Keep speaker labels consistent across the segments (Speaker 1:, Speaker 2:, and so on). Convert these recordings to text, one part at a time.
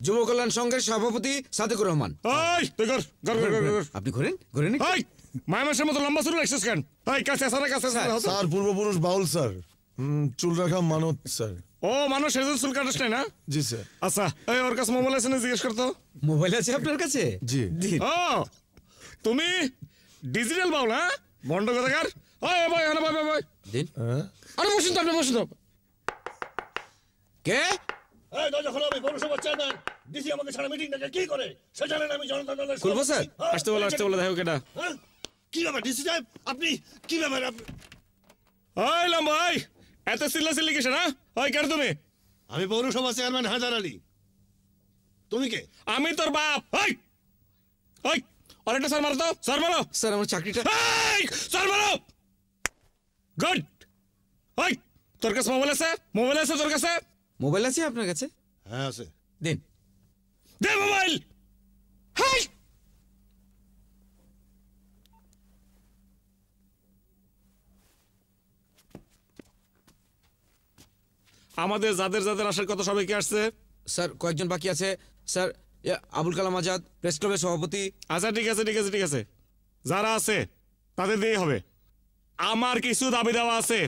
Speaker 1: যুব কল্যাণ সংঘের সভাপতি সাদেকুর রহমান। আপনি ঘোরেন ঘোরেন
Speaker 2: মায়ামাসের মতো লম্বা চুল রাখছিস কেন? কাছে
Speaker 3: স্যার পূর্বপুরুষ বাউল স্যার, চুল রাখা মানত স্যার।
Speaker 2: ও মানুষ সেজন্য চুল কাটিস নাই না?
Speaker 3: জি স্যার।
Speaker 2: আচ্ছা ওর কাছে মোবাইল আছে না জিজ্ঞেস করতো।
Speaker 1: মোবাইল আছে আপনার কাছে?
Speaker 3: জি।
Speaker 2: ও তুমি ডিজিটাল বাউল? হ্যাঁ বন্ড কথাকার। ভাই
Speaker 1: দিন।
Speaker 2: আরে বসুন তো, আপনি বসুন তো।
Speaker 1: কে?
Speaker 4: আমি পৌরসভার চেয়ারম্যান, ডিসি আমাকে ছাড়া মিটিং ডাকে কি করে সে জানেন? আমি জনতা দলের
Speaker 1: খুলবো স্যার?
Speaker 2: আসতে বলে দেখো কেটা।
Speaker 4: কি ব্যাপার ডিসি সাহেব, আপনি কি ব্যাপার?
Speaker 2: ভাই এত চিল্লাচিল্লি কিসে না? কেন তুমি?
Speaker 4: আমি পৌরসভা চেয়ারম্যান হায়দার আলী। তুমি কে?
Speaker 2: আমি তোর বাপ। অনেকটা স্যার মারো তো, স্যার মারো।
Speaker 1: স্যার আমার চাকরিটা।
Speaker 2: স্যার মারো। গুড। তোর কাছে মোবাইল আছে? মোবাইল আছে তোর কাছে?
Speaker 1: মোবাইল আছে আপনার কাছে?
Speaker 4: হ্যাঁ আছে।
Speaker 1: দিন।
Speaker 2: দে মোবাইল। আমাদের যাদের যাদের আসার কথা সবাইকে আসছে?
Speaker 1: স্যার কয়েকজন বাকি আছে স্যার। আবুল কালাম আজাদ, প্রেস ক্লাবের সভাপতি।
Speaker 2: আচ্ছা ঠিক আছে ঠিক আছে ঠিক আছে, যারা আছে তাদের দিয়েই হবে। আমার কিছু দাবি দেওয়া আছে,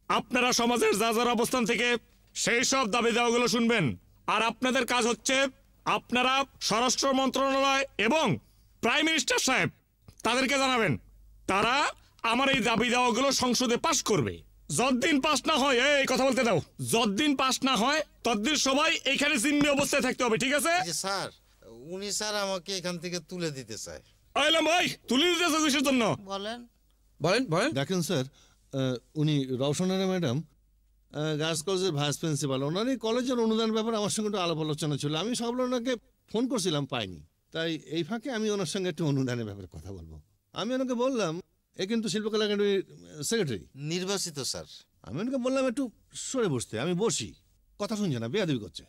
Speaker 2: আপনারা সমাজের যা যার অবস্থান থেকে সেই সব দাবি দেওয়াগুলো শুনবেন। আর আপনাদের কাজ হচ্ছে আপনারা স্বরাষ্ট্র মন্ত্রণালয় এবং প্রাইম মিনিস্টার সাহেব তাদেরকে জানাবেন, তারা আমার এই দাবি দেওয়াগুলো সংসদে পাশ করবে। যতদিন পাস না হয়, এই কথা বলতে দাও, যতদিন পাস না হয় ততদিন সবাই এখানে জিম্মি অবস্থায় থাকতে হবে, ঠিক আছে?
Speaker 5: স্যার উনি স্যার আমাকে এখান থেকে তুলে দিতে চায়।
Speaker 2: আইলাম ভাই, তুলে দিতে চাই কিসের জন্য?
Speaker 5: বলেন
Speaker 1: বলেন বলেন।
Speaker 4: দেখেন স্যার, উনি রওশনারা ম্যাডাম গার্লস কলেজের ভাইস প্রিন্সিপাল, ওনার এই কলেজের অনুদান ব্যাপারে আমার সঙ্গে একটু আলাপ আলোচনা ছিল। আমি সব ওনাকে ফোন করছিলাম, পাইনি। তাই এই ফাঁকে আমি ওনার সঙ্গে একটু অনুদানের ব্যাপারে কথা বলবো। আমি ওনাকে বললাম, এ কিন্তু শিল্পকলা একাডেমির সেক্রেটারি
Speaker 5: নির্বাচিত স্যার।
Speaker 4: আমি ওনাকে বললাম একটু সরে বসতে। আমি বসি, কথা শুনছে না, বেয়াদবি করছে।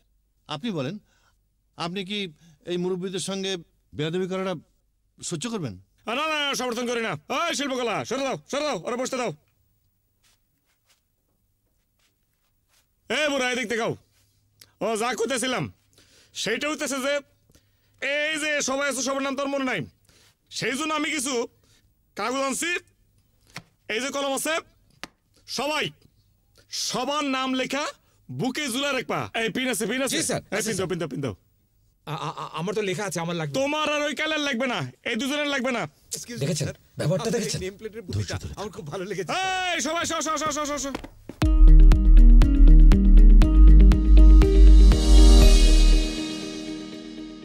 Speaker 4: আপনি বলেন, আপনি কি এই মুরব্বীদের সঙ্গে বেয়াদবি করাটা সহ্য করবেন?
Speaker 2: না না, সমর্থন করি না। শিল্পকলা সরে দাও, সরে দাও, ওরা বসতে দাও। বুড়া এদিক দেখাও। যা করতেছিলাম সেইটা হইতেছে যে এই যে সবাই আছে, সবার নাম তোর মনে নাই, সেই জন্য আমি কিছু কাগজ আনছি। এই যে কলম আছে, সবাই সবার নাম লেখা বুকে ঝুলা রাখবা। এই পিন আছে, পিন আছে স্যার। পিন দাও।
Speaker 1: আমার তো লেখা আছে, আমার লাগবে।
Speaker 2: তোমার আর ওই কালার লাগবে না, এই দুজনের লাগবে না।
Speaker 1: দেখেছেন ব্যাপারটা? দেখেছেন?
Speaker 3: নেম প্লেটের বুকটা আমার খুব ভালো লেগেছে।
Speaker 2: এই সবাই